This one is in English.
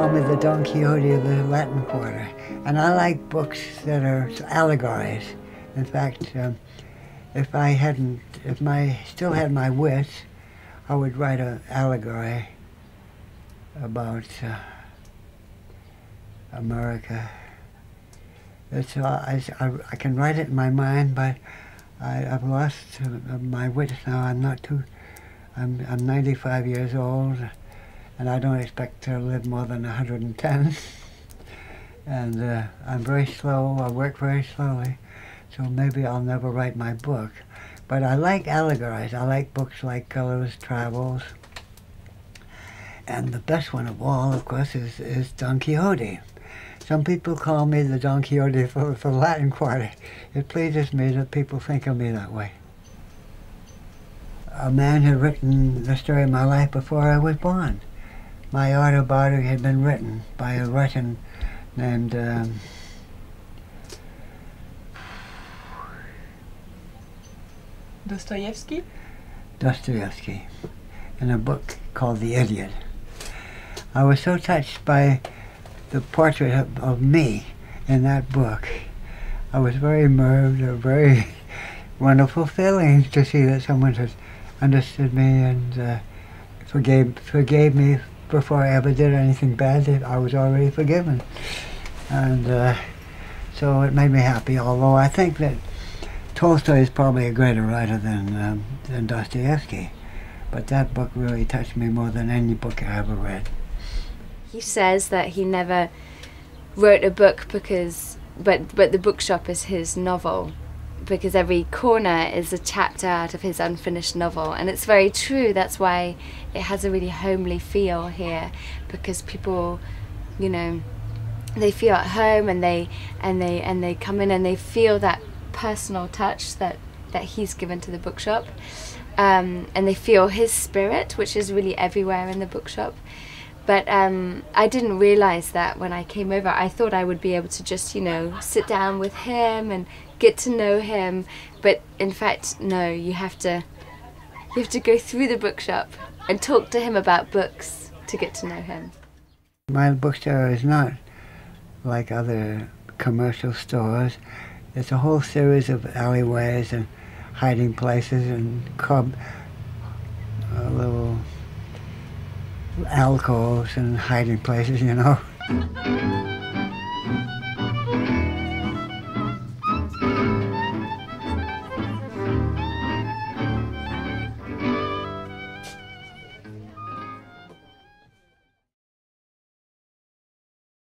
call me the Don Quixote of the Latin Quarter, and I like books that are allegories. In fact, if I still had my wits, I would write an allegory about America. It's I can write it in my mind, but I've lost my wits now. I'm 95 years old, and I don't expect to live more than 110. And I'm very slow. I work very slowly, so maybe I'll never write my book. But I like allegories. I like books like Gulliver's Travels. And the best one of all, of course, is Don Quixote. Some people call me the Don Quixote for the Latin Quarter. It pleases me that people think of me that way. A man had written the story of my life before I was born. My autobiography had been written by a Russian named Dostoevsky? Dostoevsky, in a book called The Idiot. I was so touched by the portrait of me in that book. I was very moved, a very wonderful feeling to see that someone had understood me and forgave me before I ever did anything bad. I was already forgiven. And so it made me happy, although I think that Tolstoy is probably a greater writer than Dostoevsky. But that book really touched me more than any book I ever read. He says that he never wrote a book but the bookshop is his novel, because every corner is a chapter out of his unfinished novel, and it's very true. That's why it has a really homely feel here, because people, you know, they feel at home, and they come in and they feel that personal touch that he's given to the bookshop, and they feel his spirit, which is really everywhere in the bookshop. But I didn't realize that when I came over. I thought I would be able to just, you know, sit down with him and get to know him. But in fact, no, you have to go through the bookshop and talk to him about books to get to know him. My bookstore is not like other commercial stores. It's a whole series of alleyways and hiding places and little alcoves and hiding places, you know.